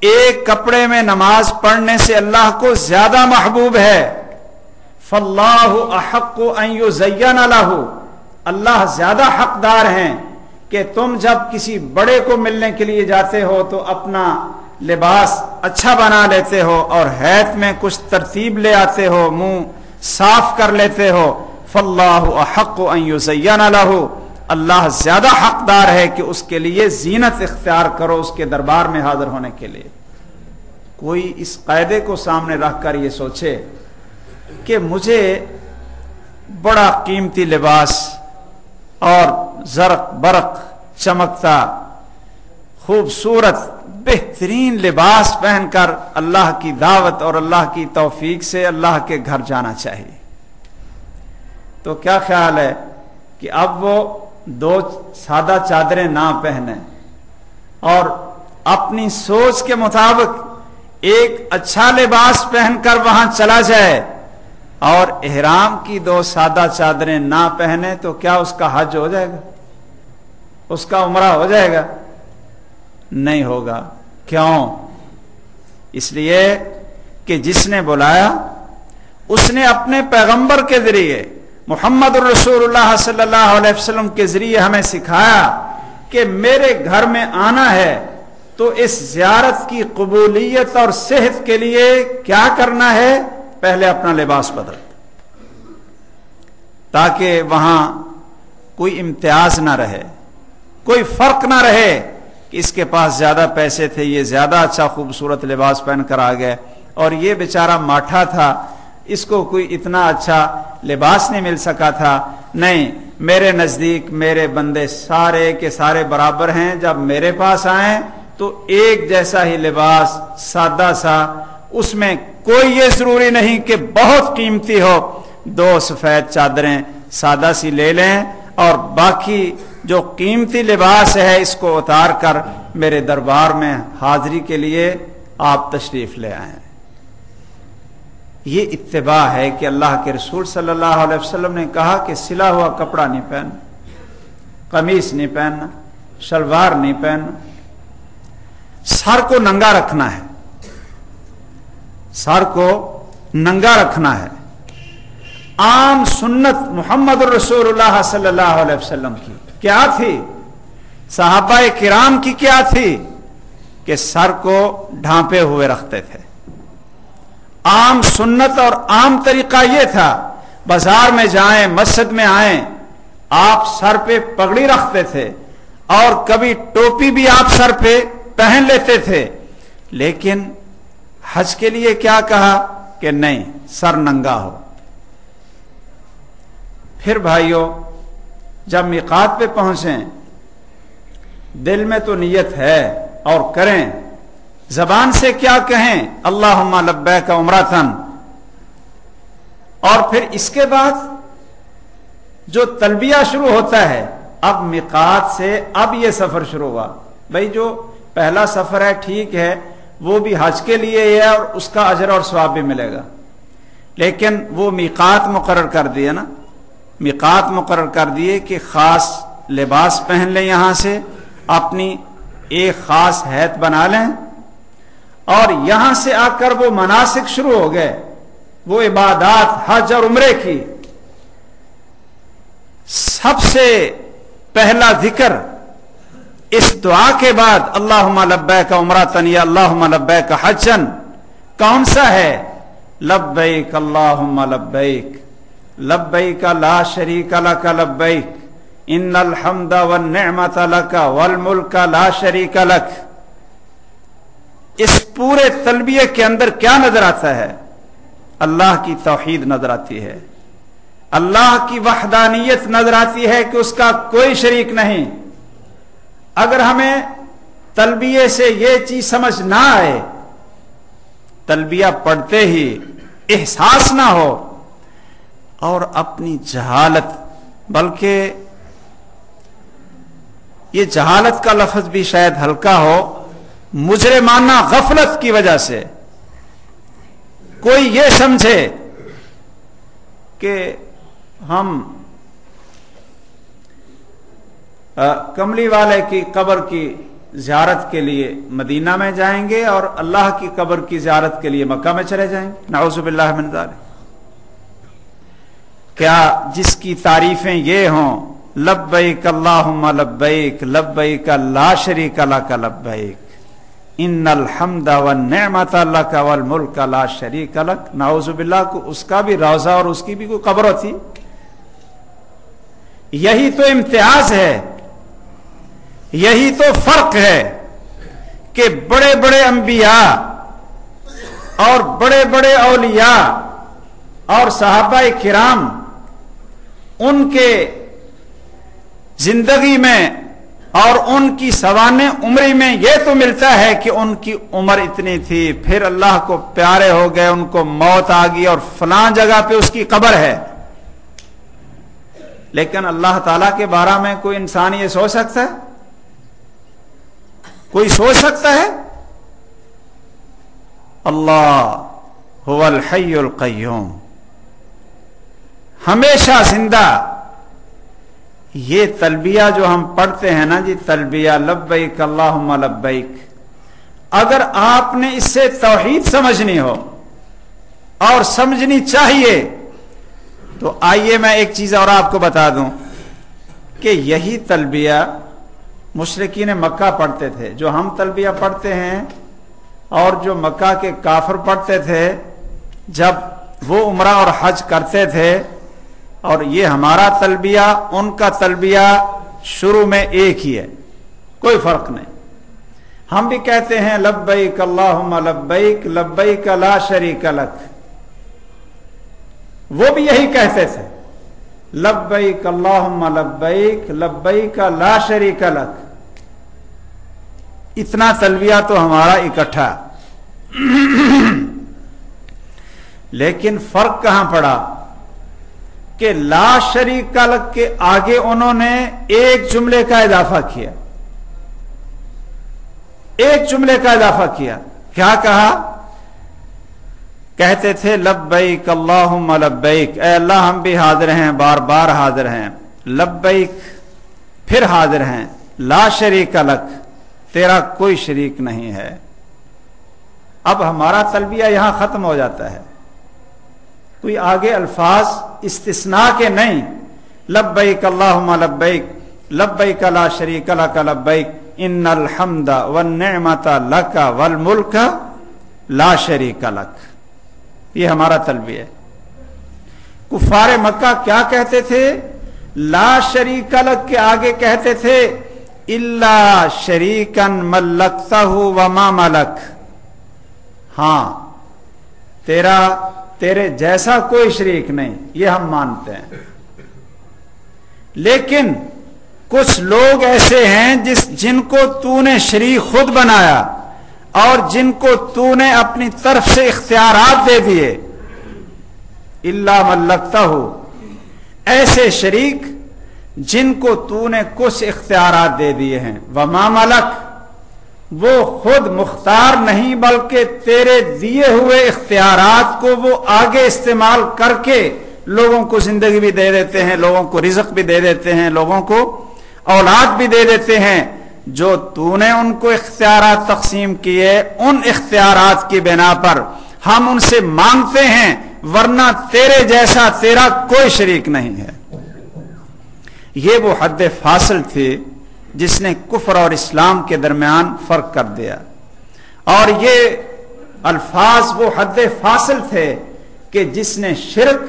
ایک کپڑے میں نماز پڑھنے سے اللہ کو زیادہ محبوب ہے۔ فاللہ احق ان یزین لہ، اللہ زیادہ حقدار ہیں کہ تم جب کسی بڑے کو ملنے کے لیے جاتے ہو تو اپنا لباس اچھا بنا لیتے ہو اور ہیئت میں کچھ ترتیب لے آتے ہو، منہ صاف کر لیتے ہو۔ فاللہ احق ان یزین لہ، اللہ زیادہ حقدار ہے کہ اس کے لیے زینت اختیار کرو اس کے دربار میں حاضر ہونے کے لیے۔ کوئی اس قاعدے کو سامنے رکھ کر یہ سوچے کہ مجھے بڑا قیمتی لباس اور زرق برق چمکتا خوبصورت بہترین لباس پہن کر اللہ کی دعوت اور اللہ کی توفیق سے اللہ کے گھر جانا چاہیے، تو کیا خیال ہے کہ اب وہ 2 سادہ چادریں نہ پہنے اور اپنی سوچ کے مطابق ایک اچھا لباس پہن کر وہاں چلا جائے اور احرام کی 2 سادہ چادریں نہ پہنے، تو کیا اس کا حج ہو جائے گا؟ اس کا عمرہ ہو جائے گا؟ نہیں ہوگا۔ کیوں؟ اس لیے کہ جس نے بلایا اس نے اپنے پیغمبر کے ذریعے محمد الرسول اللہ صلی اللہ علیہ وسلم کے ذریعے ہمیں سکھایا کہ میرے گھر میں آنا ہے تو اس زیارت کی قبولیت اور صحت کے لیے کیا کرنا ہے؟ پہلے اپنا لباس بدل، تاکہ وہاں کوئی امتیاز نہ رہے، کوئی فرق نہ رہے کہ اس کے پاس زیادہ پیسے تھے، یہ زیادہ اچھا خوبصورت لباس پہن کر آ گئے، اور یہ بیچارہ ماٹھا تھا، اس کو کوئی اتنا اچھا لباس نہیں مل سکا تھا۔ نہیں، میرے نزدیک میرے بندے سارے کے سارے برابر ہیں، جب میرے پاس آئیں تو ایک جیسا ہی لباس سادہ سا، اس میں کوئی یہ ضروری نہیں کہ بہت قیمتی ہو، 2 سفید چادریں سادہ سی لے لیں اور باقی جو قیمتی لباس ہے اس کو اتار کر میرے دربار میں حاضری کے لیے آپ تشریف لے آئیں۔ یہ اتباع ہے کہ اللہ کے رسول صلی اللہ علیہ وسلم نے کہا کہ سلا ہوا کپڑا نہیں پہننا، قمیص نہیں پہننا، شلوار نہیں پہننا، سر کو ننگا رکھنا ہے، سر کو ننگا رکھنا ہے۔ عام سنت محمد الرسول اللہ صلی اللہ علیہ وسلم کی کیا تھی؟ صحابہ کرام کی کیا تھی؟ کہ سر کو ڈھانپے ہوئے رکھتے تھے۔ عام سنت اور عام طریقہ یہ تھا، بازار میں جائیں، مسجد میں آئیں، آپ سر پہ پگڑی رکھتے تھے اور کبھی ٹوپی بھی آپ سر پہ پہن لیتے تھے، لیکن حج کے لیے کیا کہا کہ نہیں، سر ننگا ہو۔ پھر بھائیوں، جب میقات پہ پہنچیں، دل میں تو نیت ہے اور کریں، زبان سے کیا کہیں؟ اللہم لبیک عمرۃ، اور پھر اس کے بعد جو تلبیہ شروع ہوتا ہے، اب میقات سے اب یہ سفر شروع ہوا۔ بھائی جو پہلا سفر ہے ٹھیک ہے، وہ بھی حج کے لیے ہے اور اس کا اجر اور ثواب بھی ملے گا، لیکن وہ میقات مقرر کر دیے نا، میقات مقرر کر دیے کہ خاص لباس پہن لیں، یہاں سے اپنی ایک خاص ہیئت بنا لیں، اور یہاں سے آ کر وہ مناسک شروع ہو گئے، وہ عبادات حج اور عمرے کی۔ سب سے پہلا ذکر اس دعا کے بعد اللہم لبیک عمرۃ یا اللہم لبیک حجن کون سا ہے؟ لبیک اللہم لبیک لبیک لا شریک لک لبیک ان الحمد والنعمت لک والملک لا شریک لک۔ اس پورے تلبیہ کے اندر کیا نظر آتا ہے؟ اللہ کی توحید نظر آتی ہے، اللہ کی وحدانیت نظر آتی ہے کہ اس کا کوئی شریک نہیں۔ اگر ہمیں تلبیہ سے یہ چیز سمجھ نہ آئے، تلبیہ پڑھتے ہی احساس نہ ہو، اور اپنی جہالت، بلکہ یہ جہالت کا لفظ بھی شاید ہلکا ہو، مجرمانہ غفلت کی وجہ سے کوئی یہ سمجھے کہ ہم کملی والے کی قبر کی زیارت کے لیے مدینہ میں جائیں گے اور اللہ کی قبر کی زیارت کے لیے مکہ میں چلے جائیں گے، نعوذ باللہ من ذالک۔ کیا جس کی تعریفیں یہ ہوں لبیک اللہم لبیک لبیک لا شریک لک لبیک ان الحمد والنعمت لک والملک لا شریک لک، نعوذ باللہ کو اس کا بھی روضہ اور اس کی بھی کوئی قبر ہوتی؟ یہی تو امتیاز ہے، یہی تو فرق ہے کہ بڑے بڑے انبیاء اور بڑے بڑے اولیاء اور صحابہ کرام، ان کے زندگی میں اور ان کی سوانح عمری میں یہ تو ملتا ہے کہ ان کی عمر اتنی تھی، پھر اللہ کو پیارے ہو گئے، ان کو موت آ گئی اور فلاں جگہ پہ اس کی قبر ہے۔ لیکن اللہ تعالیٰ کے بارے میں کوئی انسان یہ سوچ سکتا ہے؟ کوئی سوچ سکتا ہے؟ اللہ هو الحی القیوم، ہمیشہ زندہ۔ یہ تلبیہ جو ہم پڑھتے ہیں نا جی، تلبیہ لبیک اللہم لبیک، اگر آپ نے اس سے توحید سمجھنی ہو اور سمجھنی چاہیے تو آئیے میں ایک چیز اور آپ کو بتا دوں کہ یہی تلبیہ مشرکین مکہ پڑھتے تھے، جو ہم تلبیہ پڑھتے ہیں اور جو مکہ کے کافر پڑھتے تھے جب وہ عمرہ اور حج کرتے تھے، اور یہ ہمارا تلبیہ ان کا تلبیہ شروع میں ایک ہی ہے، کوئی فرق نہیں۔ ہم بھی کہتے ہیں لبیک اللہم لبیک لبیک لا شریک لک، وہ بھی یہی کہتے تھے لبیک اللہم لبیک لبیک لا شریک لک۔ اتنا تلبیہ تو ہمارا اکٹھا، لیکن فرق کہاں پڑا کہ لا شریک لک کے آگے انہوں نے ایک جملے کا اضافہ کیا، ایک جملے کا اضافہ کیا۔ کیا کہا کہتے تھے لبیک اللہم لبیک، اے اللہ ہم بھی حاضر ہیں، بار بار حاضر ہیں، لبیک پھر حاضر ہیں، لا شریک لک تیرا کوئی شریک نہیں ہے۔ اب ہمارا تلبیہ یہاں ختم ہو جاتا ہے، کوئی آگے الفاظ استثناء کے نہیں، لبیک اللہم لبیک، لبیک لا شریک لک لبیک، ان الحمد والنعمت لک والملک لا شریک لک، یہ ہمارا تلبیہ ہے۔ کفار مکہ کیا کہتے تھے؟ لا شریک لک کے آگے کہتے تھے الا شریکا ملکتہ وما ملک، ہاں تیرے جیسا کوئی شریک نہیں، یہ ہم مانتے ہیں، لیکن کچھ لوگ ایسے ہیں جن کو تو نے شریک خود بنایا اور جن کو تو نے اپنی طرف سے اختیارات دے دیے، الا ملکتہ، ایسے شریک جن کو تو نے کچھ اختیارات دے دیے ہیں، وما ملک وہ خود مختار نہیں بلکہ تیرے دیے ہوئے اختیارات کو وہ آگے استعمال کر کے لوگوں کو زندگی بھی دے دیتے ہیں، لوگوں کو رزق بھی دے دیتے ہیں، لوگوں کو اولاد بھی دے دیتے ہیں۔ جو تو نے ان کو اختیارات تقسیم کیے، ان اختیارات کی بنا پر ہم ان سے مانگتے ہیں، ورنہ تیرے جیسا تیرا کوئی شریک نہیں ہے۔ یہ وہ حد فاصل تھی جس نے کفر اور اسلام کے درمیان فرق کر دیا، اور یہ الفاظ وہ حد فاصل تھے کہ جس نے شرک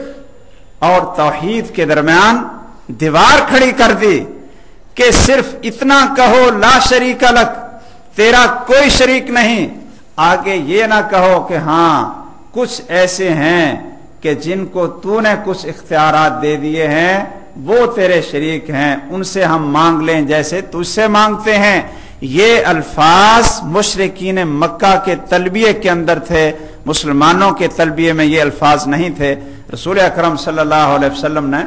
اور توحید کے درمیان دیوار کھڑی کر دی کہ صرف اتنا کہو لا شریک لک تیرا کوئی شریک نہیں، آگے یہ نہ کہو کہ ہاں کچھ ایسے ہیں کہ جن کو تو نے کچھ اختیارات دے دیے ہیں وہ تیرے شریک ہیں، ان سے ہم مانگ لیں جیسے تجھ سے مانگتے ہیں۔ یہ الفاظ مشرکین مکہ کے تلبیے کے اندر تھے، مسلمانوں کے تلبیے میں یہ الفاظ نہیں تھے۔ رسول اکرم صلی اللہ علیہ وسلم نے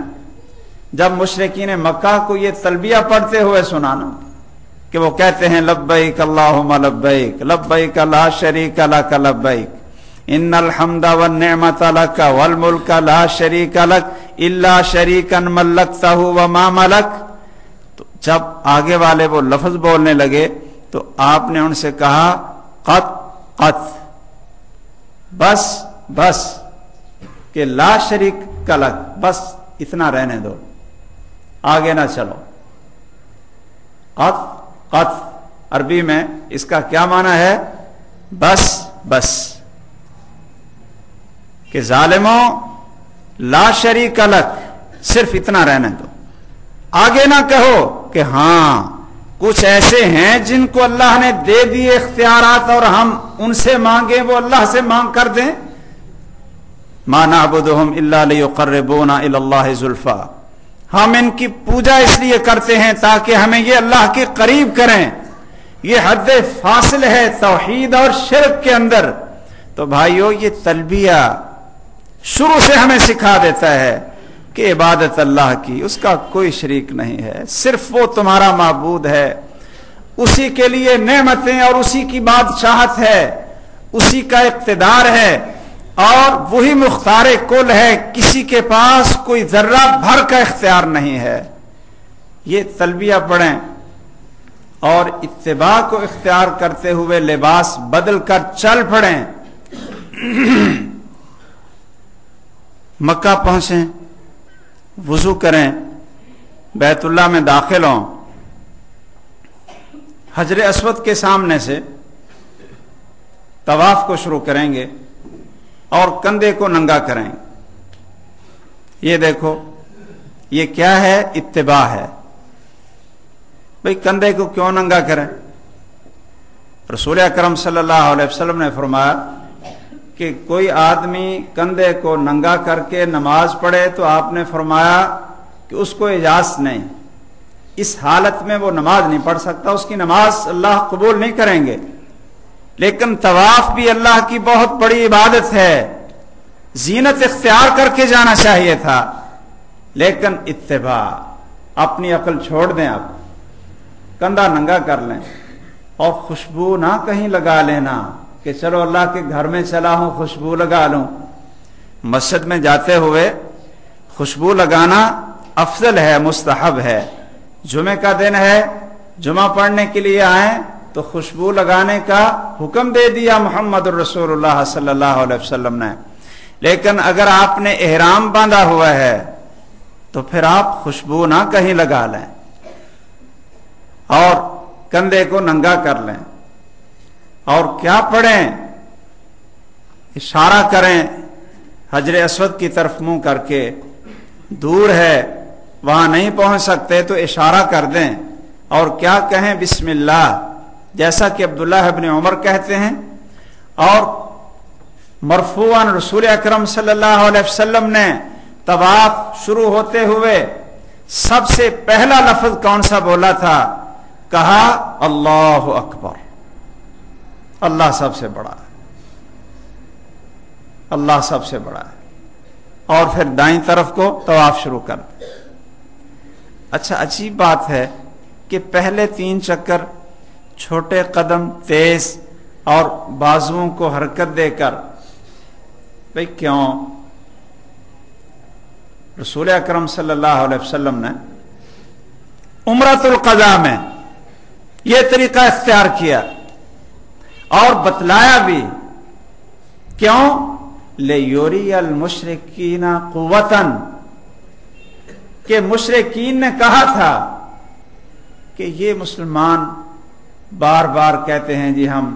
جب مشرکین مکہ کو یہ تلبیہ پڑھتے ہوئے سنانا کہ وہ کہتے ہیں لبیک اللہم لبیک، لبیک لا شریک لک لبیک، ان الحمد والنعمت لک والملک لا شریک لک الا شریکا ملکتہ وما ملک، تو جب آگے والے وہ لفظ بولنے لگے تو آپ نے ان سے کہا قط قط، بس بس، کہ لا شریک لک، بس اتنا رہنے دو، آگے نہ چلو۔ قط قط عربی میں اس کا کیا معنی ہے؟ بس بس، کہ ظالموں لا شریک لک، صرف اتنا رہنے دو، آگے نہ کہو کہ ہاں کچھ ایسے ہیں جن کو اللہ نے دے دیے اختیارات اور ہم ان سے مانگیں، وہ اللہ سے مانگ کر دیں۔ ما نعبدہم الا لیقربونا الی اللہ زلفی، ہم ان کی پوجا اس لیے کرتے ہیں تاکہ ہمیں یہ اللہ کے قریب کریں۔ یہ حد فاصل ہے توحید اور شرک کے اندر۔ تو بھائیو، یہ تلبیہ شروع سے ہمیں سکھا دیتا ہے کہ عبادت اللہ کی اس کا کوئی شریک نہیں ہے، صرف وہ تمہارا معبود ہے، اسی کے لیے نعمتیں اور اسی کی بادشاہت ہے، اسی کا اقتدار ہے، اور وہی مختار کل ہے، کسی کے پاس کوئی ذرہ بھر کا اختیار نہیں ہے۔ یہ تلبیہ پڑھیں اور اتباع کو اختیار کرتے ہوئے لباس بدل کر چل پڑیں۔ مکہ پہنچیں، وضو کریں، بیت اللہ میں داخل ہوں، حجر اسود کے سامنے سے طواف کو شروع کریں گے اور کندھے کو ننگا کریں۔ یہ دیکھو، یہ کیا ہے؟ اتباع ہے۔ بھئی کندھے کو کیوں ننگا کریں؟ رسول اکرم صلی اللہ علیہ وسلم نے فرمایا کہ کوئی آدمی کندھے کو ننگا کر کے نماز پڑھے تو آپ نے فرمایا کہ اس کو اجازت نہیں، اس حالت میں وہ نماز نہیں پڑھ سکتا، اس کی نماز اللہ قبول نہیں کریں گے۔ لیکن طواف بھی اللہ کی بہت بڑی عبادت ہے، زینت اختیار کر کے جانا چاہیے تھا، لیکن اتباع، اپنی عقل چھوڑ دیں، آپ کندھا ننگا کر لیں اور خوشبو نہ کہیں لگا لینا کہ چلو اللہ کے گھر میں چلا ہوں خوشبو لگا لوں. مسجد میں جاتے ہوئے خوشبو لگانا افضل ہے، مستحب ہے. جمعہ کا دن ہے، جمعہ پڑھنے کے لیے آئیں تو خوشبو لگانے کا حکم دے دیا محمد الرسول اللہ صلی اللہ علیہ وسلم نے. لیکن اگر آپ نے احرام باندھا ہوا ہے تو پھر آپ خوشبو نہ کہیں لگا لیں اور کندھے کو ننگا کر لیں اور کیا پڑھیں، اشارہ کریں حجر اسود کی طرف منہ کر کے. دور ہے، وہاں نہیں پہنچ سکتے تو اشارہ کر دیں اور کیا کہیں، بسم اللہ، جیسا کہ عبداللہ ابن عمر کہتے ہیں. اور مرفوعاً رسول اکرم صلی اللہ علیہ وسلم نے طواف شروع ہوتے ہوئے سب سے پہلا لفظ کون سا بولا تھا؟ کہا اللہ اکبر، اللہ سب سے بڑا ہے، اللہ سب سے بڑا ہے. اور پھر دائیں طرف کو طواف شروع کر. اچھا، عجیب بات ہے کہ پہلے 3 چکر چھوٹے قدم تیز اور بازوؤں کو حرکت دے کر، بھئی کیوں؟ رسول اکرم صلی اللہ علیہ وسلم نے عمرۃ القضاء میں یہ طریقہ اختیار کیا اور بتلایا بھی. کیوں؟ لِيُرِيَ الْمُشْرِكِينَ قُوَّةً، کہ مشرکین نے کہا تھا کہ یہ مسلمان بار بار کہتے ہیں جی ہم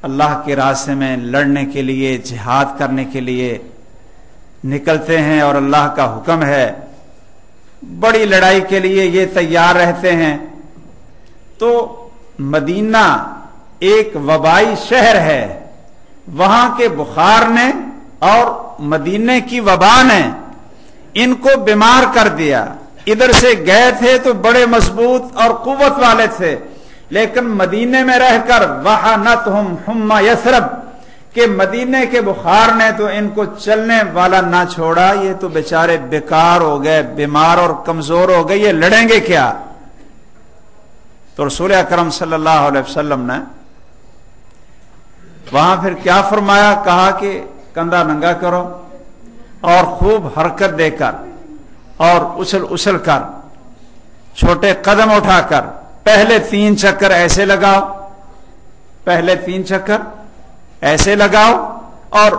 اللہ کے راستے میں لڑنے کے لیے، جہاد کرنے کے لیے نکلتے ہیں اور اللہ کا حکم ہے، بڑی لڑائی کے لیے یہ تیار رہتے ہیں. تو مدینہ ایک وبائی شہر ہے، وہاں کے بخار نے اور مدینے کی وبا نے ان کو بیمار کر دیا. ادھر سے گئے تھے تو بڑے مضبوط اور قوت والے تھے، لیکن مدینے میں رہ کر وحنتہم حمى یثرب، کہ مدینے کے بخار نے تو ان کو چلنے والا نہ چھوڑا. یہ تو بیچارے بیکار ہو گئے، بیمار اور کمزور ہو گئے، یہ لڑیں گے کیا؟ تو رسول اکرم صلی اللہ علیہ وسلم نے وہاں پھر کیا فرمایا؟ کہا کہ کندھا ننگا کرو اور خوب حرکت دے کر اور اچھل اچھل کر، چھوٹے قدم اٹھا کر پہلے 3 چکر ایسے لگاؤ، پہلے 3 چکر ایسے لگاؤ اور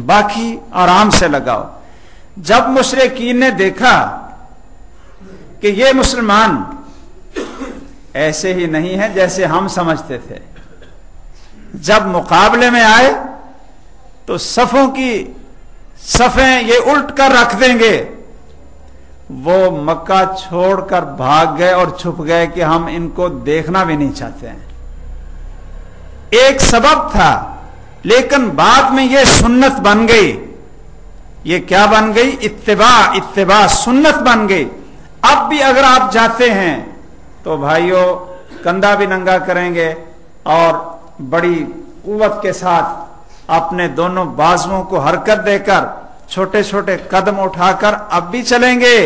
باقی آرام سے لگاؤ. جب مشرکین نے دیکھا کہ یہ مسلمان ایسے ہی نہیں ہے جیسے ہم سمجھتے تھے، جب مقابلے میں آئے تو صفوں کی صفیں یہ الٹ کر رکھ دیں گے، وہ مکہ چھوڑ کر بھاگ گئے اور چھپ گئے کہ ہم ان کو دیکھنا بھی نہیں چاہتے ہیں. ایک سبب تھا، لیکن بعد میں یہ سنت بن گئی. یہ کیا بن گئی؟ اتباع سنت بن گئی. اب بھی اگر آپ جاتے ہیں تو بھائیوں کندھا بھی ننگا کریں گے اور بڑی قوت کے ساتھ اپنے دونوں بازوؤں کو حرکت دے کر چھوٹے چھوٹے قدم اٹھا کر اب بھی چلیں گے.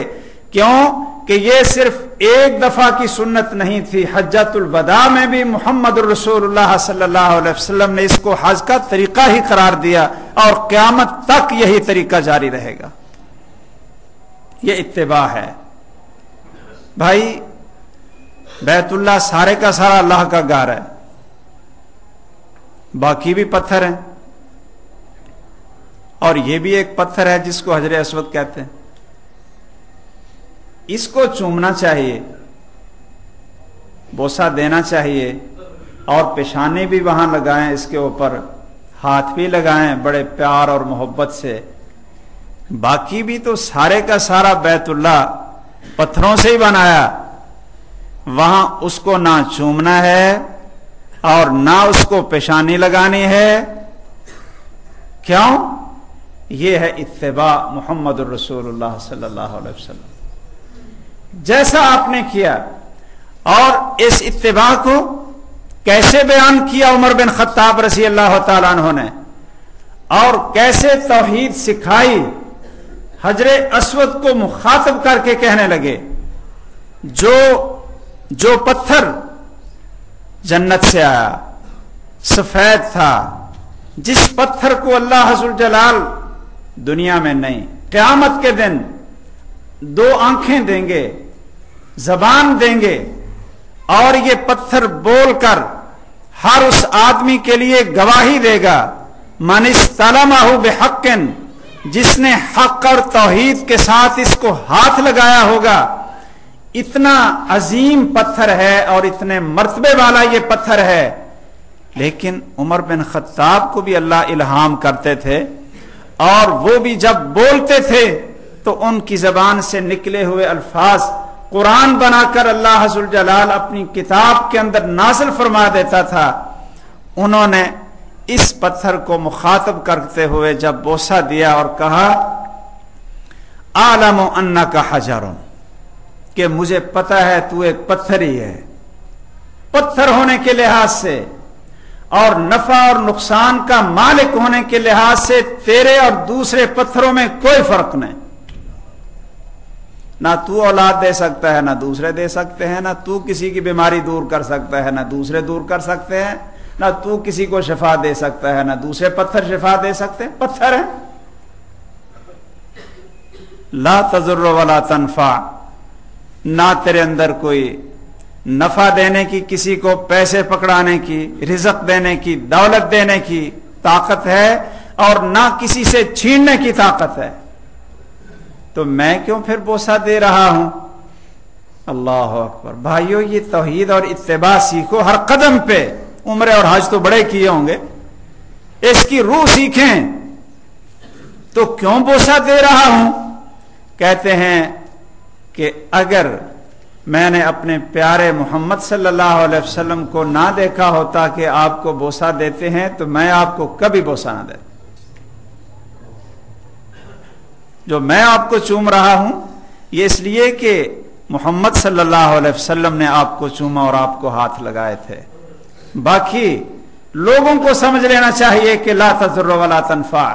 کیوں کہ یہ صرف ایک دفعہ کی سنت نہیں تھی، حجۃ الوداع میں بھی محمد الرسول اللہ صلی اللہ علیہ وسلم نے اس کو حج کا طریقہ ہی قرار دیا اور قیامت تک یہی طریقہ جاری رہے گا. یہ اتباع ہے. بھائی بیت اللہ سارے کا سارا اللہ کا گھر ہے، باقی بھی پتھر ہیں اور یہ بھی ایک پتھر ہے جس کو حجر اسود کہتے ہیں. اس کو چومنا چاہیے، بوسہ دینا چاہیے اور پیشانی بھی وہاں لگائیں، اس کے اوپر ہاتھ بھی لگائیں بڑے پیار اور محبت سے. باقی بھی تو سارے کا سارا بیت اللہ پتھروں سے ہی بنایا، وہاں اس کو نہ چومنا ہے اور نہ اس کو پیشانی لگانی ہے. کیوں؟ یہ ہے اتباع محمد الرسول اللہ صلی اللہ علیہ وسلم جیسا آپ نے کیا. اور اس اتباع کو کیسے بیان کیا عمر بن خطاب رضی اللہ تعالیٰ عنہ نے، اور کیسے توحید سکھائی. حجر اسود کو مخاطب کر کے کہنے لگے جو پتھر جنت سے آیا، سفید تھا، جس پتھر کو اللہ ذو الجلال دنیا میں نہیں، قیامت کے دن 2 آنکھیں دیں گے، زبان دیں گے، اور یہ پتھر بول کر ہر اس آدمی کے لیے گواہی دے گا، من استلمہ بحق، جس نے حق اور توحید کے ساتھ اس کو ہاتھ لگایا ہوگا۔ اتنا عظیم پتھر ہے اور اتنے مرتبے والا یہ پتھر ہے، لیکن عمر بن خطاب کو بھی اللہ الہام کرتے تھے، اور وہ بھی جب بولتے تھے تو ان کی زبان سے نکلے ہوئے الفاظ قرآن بنا کر اللہ ذو الجلال اپنی کتاب کے اندر نازل فرما دیتا تھا۔ انہوں نے اس پتھر کو مخاطب کرتے ہوئے جب بوسہ دیا اور کہا اعلم انک حجر، کہ مجھے پتہ ہے تو ایک پتھر ہی ہے، پتھر ہونے کے لحاظ سے اور نفع اور نقصان کا مالک ہونے کے لحاظ سے تیرے اور دوسرے پتھروں میں کوئی فرق نہیں، نہ تو اولاد دے سکتا ہے، نہ دوسرے دے سکتے ہیں، نہ تو کسی کی بیماری دور کر سکتا ہے، نہ دوسرے دور کر سکتے ہیں، نہ تو کسی کو شفا دے سکتا ہے، نہ دوسرے پتھر شفا دے سکتے ہیں، پتھر ہیں۔ لا تضر ولا تنفع، نہ تیرے اندر کوئی نفع دینے کی، کسی کو پیسے پکڑانے کی، رزق دینے کی، دولت دینے کی طاقت ہے، اور نہ کسی سے چھیننے کی طاقت ہے، تو میں کیوں پھر بوسہ دے رہا ہوں؟ اللہ اکبر۔ بھائیو، یہ توحید اور اتباع سیکھو ہر قدم پہ۔ عمرے اور حج تو بڑے کیے ہوں گے، اس کی روح سیکھیں۔ تو کیوں بوسہ دے رہا ہوں؟ کہتے ہیں کہ اگر میں نے اپنے پیارے محمد صلی اللہ علیہ وسلم کو نہ دیکھا ہوتا کہ آپ کو بوسہ دیتے ہیں تو میں آپ کو کبھی بوسہ نہ دیتا۔ جو میں آپ کو چوم رہا ہوں یہ اس لیے کہ محمد صلی اللہ علیہ وسلم نے آپ کو چوما اور آپ کو ہاتھ لگائے تھے۔ باقی لوگوں کو سمجھ لینا چاہیے کہ لا تضر ولا تنفع،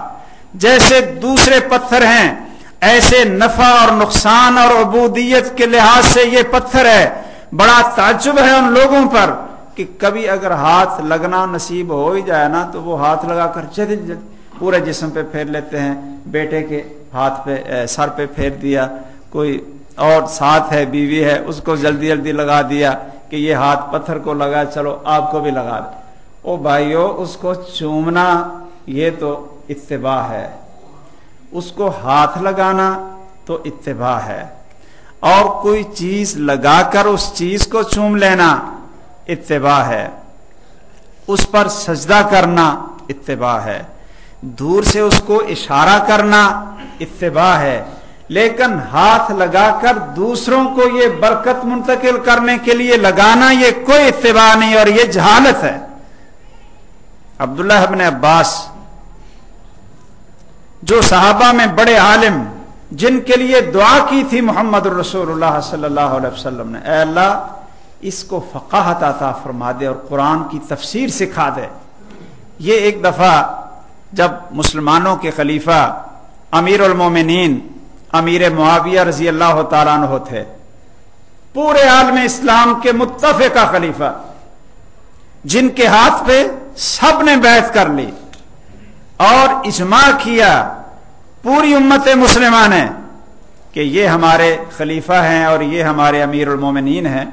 جیسے دوسرے پتھر ہیں ایسے نفع اور نقصان اور عبودیت کے لحاظ سے یہ پتھر ہے۔ بڑا تعجب ہے ان لوگوں پر کہ کبھی اگر ہاتھ لگنا نصیب ہو ہی جائے نا تو وہ ہاتھ لگا کر جلدی پورے جسم پہ پھیر لیتے ہیں۔ بیٹے کے ہاتھ پہ، سر پہ پھیر دیا، کوئی اور ساتھ ہے، بیوی ہے، اس کو جلدی جلدی لگا دیا کہ یہ ہاتھ پتھر کو لگا، چلو آپ کو بھی لگا دیں۔ او بھائیو، اس کو چومنا یہ تو اتباع ہے، اس کو ہاتھ لگانا تو اتباع ہے، اور کوئی چیز لگا کر اس چیز کو چوم لینا اتباع ہے، اس پر سجدہ کرنا اتباع ہے، دور سے اس کو اشارہ کرنا اتباع ہے، لیکن ہاتھ لگا کر دوسروں کو یہ برکت منتقل کرنے کے لیے لگانا یہ کوئی اتباع نہیں، اور یہ جہالت ہے۔ عبداللہ ابن عباس جو صحابہ میں بڑے عالم، جن کے لیے دعا کی تھی محمد الرسول اللہ صلی اللہ علیہ وسلم نے، اے اللہ اس کو فقاہت عطا فرما دے اور قرآن کی تفسیر سکھا دے۔ یہ ایک دفعہ جب مسلمانوں کے خلیفہ امیر المومنین امیر معاویہ رضی اللہ تعالیٰ عنہ تھے، پورے عالم اسلام کے متفقہ خلیفہ، جن کے ہاتھ پہ سب نے بیعت کر لی اور اجماع کیا پوری امت مسلمہ نے کہ یہ ہمارے خلیفہ ہیں اور یہ ہمارے امیر المومنین ہیں۔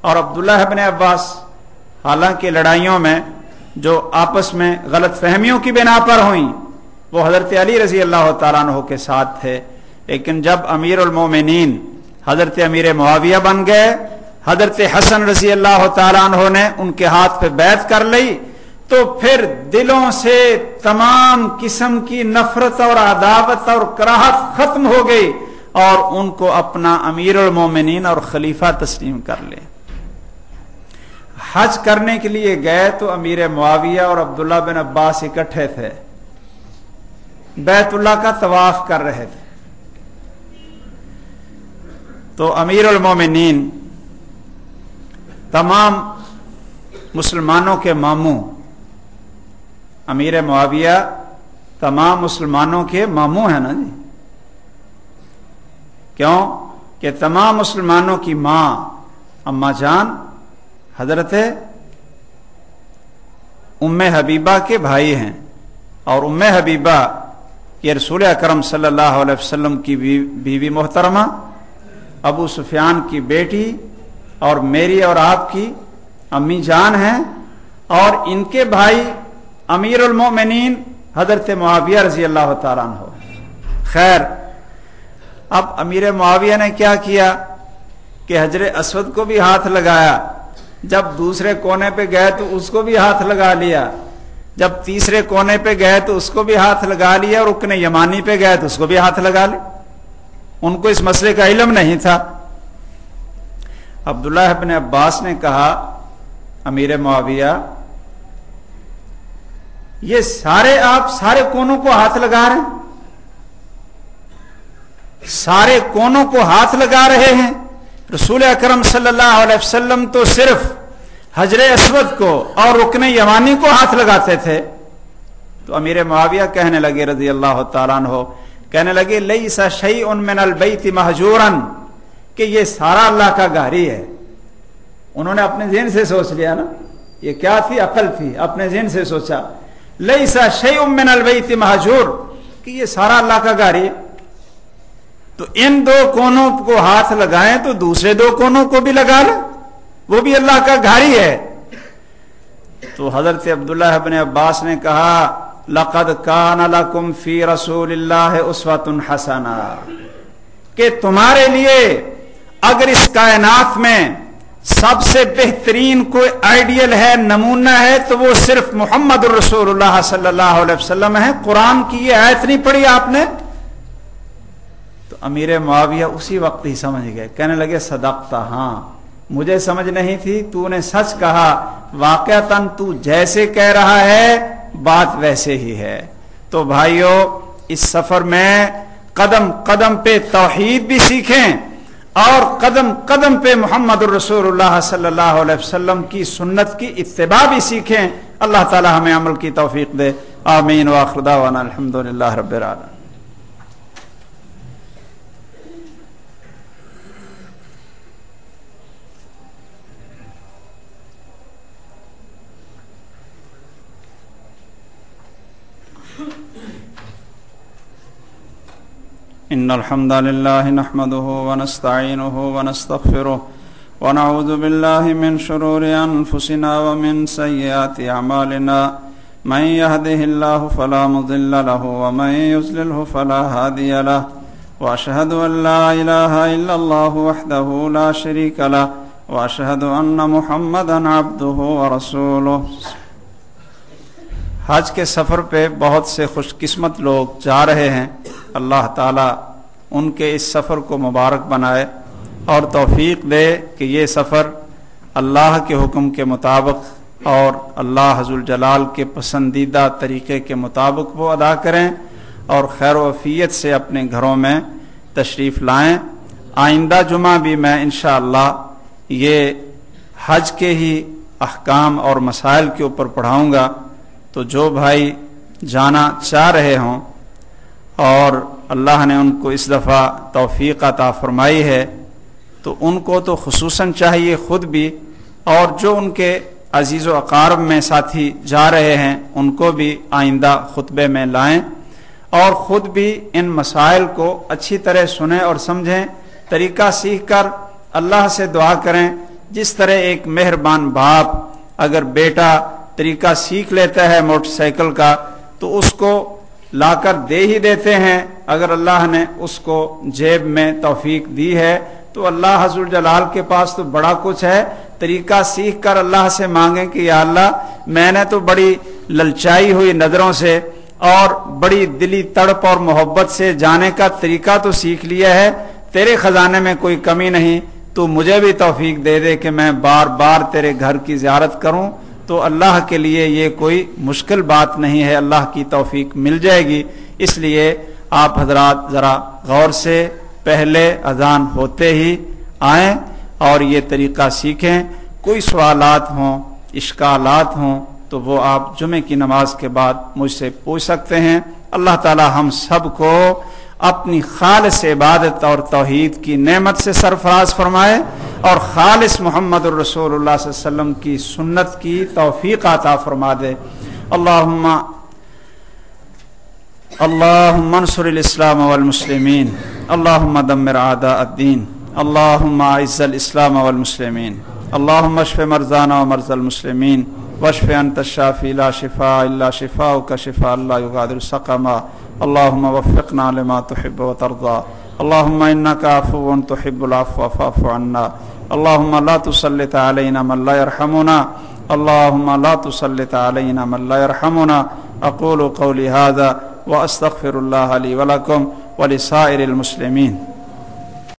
اور عبداللہ ابن عباس، حالانکہ لڑائیوں میں جو آپس میں غلط فہمیوں کی بنا پر ہوئیں وہ حضرت علی رضی اللہ تعالیٰ عنہ کے ساتھ تھے، لیکن جب امیر المومنین حضرت امیر معاویہ بن گئے، حضرت حسن رضی اللہ تعالیٰ عنہ نے ان کے ہاتھ پہ بیعت کر لی، تو پھر دلوں سے تمام قسم کی نفرت اور عداوت اور کراہت ختم ہو گئی، اور ان کو اپنا امیر المومنین اور خلیفہ تسلیم کر لے۔ حج کرنے کے لیے گئے تو امیر معاویہ اور عبداللہ بن عباس اکٹھے تھے، بیت اللہ کا طواف کر رہے تھے، تو امیر المومنین تمام مسلمانوں کے ماموں، امیر معاویہ تمام مسلمانوں کے ماموں ہیں نا جی، کیوں کہ تمام مسلمانوں کی ماں اما جان حضرت ام حبیبہ کے بھائی ہیں، اور ام حبیبہ یہ رسول اکرم صلی اللہ علیہ وسلم کی بیوی محترمہ، ابو سفیان کی بیٹی، اور میری اور آپ کی امی جان ہیں، اور ان کے بھائی امیر المومنین حضرت معاویہ رضی اللہ تعالیٰ عنہ۔ خیر، اب امیر معاویہ نے کیا کیا کہ حجر اسود کو بھی ہاتھ لگایا، جب دوسرے کونے پہ گئے تو اس کو بھی ہاتھ لگا لیا، جب تیسرے کونے پہ گئے تو اس کو بھی ہاتھ لگا لیا، اور رکن یمانی پہ گئے تو اس کو بھی ہاتھ لگا لیا۔ ان کو اس مسئلے کا علم نہیں تھا۔ عبداللہ ابن عباس نے کہا امیر معاویہ، یہ آپ سارے کونوں کو ہاتھ لگا رہے ہیں، سارے کونوں کو ہاتھ لگا رہے ہیں، رسول اکرم صلی اللہ علیہ وسلم تو صرف حجر اسود کو اور رکن یمانی کو ہاتھ لگاتے تھے۔ تو امیر معاویہ کہنے لگے رضی اللہ تعالیٰ عنہ، کہنے لگے لیس شیء من البیت مہجورا، کہ یہ سارا اللہ کا گھر ہے۔ انہوں نے اپنے ذہن سے سوچ لیا نا، یہ کیا تھی؟ عقل تھی، اپنے ذہن سے سوچا لیس شیء من البیت مہجور، کہ یہ سارا اللہ کا گھر ہے، تو ان دو کونوں کو ہاتھ لگائیں تو دوسرے دو کونوں کو بھی لگا لیں، وہ بھی اللہ کا گھر ہی ہے۔ تو حضرت عبداللہ ابن عباس نے کہا لقد کان لکم فی رسول اللہ اسوۃ حسنہ، کہ تمہارے لیے اگر اس کائنات میں سب سے بہترین کوئی آئیڈیل ہے، نمونہ ہے، تو وہ صرف محمد الرسول اللہ صلی اللہ علیہ وسلم ہے۔ قرآن کی یہ آیت نہیں پڑھی آپ نے؟ تو امیر معاویہ اسی وقت ہی سمجھ گئے، کہنے لگے صدقتا، ہاں مجھے سمجھ نہیں تھی، تو نے سچ کہا، واقعتاً تو جیسے کہہ رہا ہے بات ویسے ہی ہے۔ تو بھائیو، اس سفر میں قدم قدم پہ توحید بھی سیکھیں، اور قدم قدم پہ محمد الرسول اللہ صلی اللہ علیہ وسلم کی سنت کی اتباع بھی سیکھیں۔ اللہ تعالی ہمیں عمل کی توفیق دے، آمین، وآخر دعوانا الحمدللہ رب العالمین۔ ان الحمد لله نحمده ونستعينه ونستغفره ونعوذ بالله من شرور انفسنا ومن سيئات اعمالنا، من يهده الله فلا مضل له ومن يضلل فلا هادي له، واشهد ان لا اله الا الله وحده لا شريك له، واشهد ان محمدا عبده ورسوله۔ حج کے سفر پہ بہت سے خوش قسمت لوگ جا رہے ہیں، اللہ تعالیٰ ان کے اس سفر کو مبارک بنائے اور توفیق دے کہ یہ سفر اللہ کے حکم کے مطابق اور اللہ حضر الجلال کے پسندیدہ طریقے کے مطابق وہ ادا کریں، اور خیر و عافیت سے اپنے گھروں میں تشریف لائیں۔ آئندہ جمعہ بھی میں انشاءاللہ یہ حج کے ہی احکام اور مسائل کے اوپر پڑھاؤں گا، تو جو بھائی جانا چاہ رہے ہوں اور اللہ نے ان کو اس دفعہ توفیق عطا فرمائی ہے، تو ان کو تو خصوصاً چاہیے خود بھی، اور جو ان کے عزیز و اقارب میں ساتھی جا رہے ہیں ان کو بھی آئندہ خطبے میں لائیں، اور خود بھی ان مسائل کو اچھی طرح سنیں اور سمجھیں، طریقہ سیکھ کر اللہ سے دعا کریں۔ جس طرح ایک مہربان باپ اگر بیٹا طریقہ سیکھ لیتا ہے موٹر سائیکل کا تو اس کو لا کر دے ہی دیتے ہیں، اگر اللہ نے اس کو جیب میں توفیق دی ہے تو اللہ حضر جلال کے پاس تو بڑا کچھ ہے۔ طریقہ سیکھ کر اللہ سے مانگیں کہ یا اللہ، میں نے تو بڑی للچائی ہوئی نظروں سے اور بڑی دلی تڑپ اور محبت سے جانے کا طریقہ تو سیکھ لیا ہے، تیرے خزانے میں کوئی کمی نہیں، تو مجھے بھی توفیق دے دے کہ میں بار بار تیرے گھر کی زیارت کروں۔ تو اللہ کے لیے یہ کوئی مشکل بات نہیں ہے، اللہ کی توفیق مل جائے گی۔ اس لیے آپ حضرات ذرا غور سے پہلے اذان ہوتے ہی آئیں اور یہ طریقہ سیکھیں۔ کوئی سوالات ہوں، اشکالات ہوں تو وہ آپ جمعے کی نماز کے بعد مجھ سے پوچھ سکتے ہیں۔ اللہ تعالی ہم سب کو اپنی خالص عبادت اور توحید کی نعمت سے سرفراز فرمائے، اور خالص محمد الرسول اللہ صلی اللہ علیہ وسلم کی سنت کی توفیق عطا فرما دے۔ اللہم اللهم انصر الإسلام والمسلمين اللهم دمر أعداء الدين اللهم أعز الإسلام والمسلمين اللهم اشف مرضانا ومرضى المسلمين واشف أنت الشافي لا شفاء إلا شفاؤك شفاء لا يغادر سقما اللهم وفقنا لما تحب وترضى اللهم إنك عفو تحب العفو فاعف عنا اللهم لا تسلط علينا من لا يرحمنا اللهم لا تسلط علينا من لا يرحمنا أقول قولي هذا وأستغفر الله لي ولكم ولسائر المسلمين.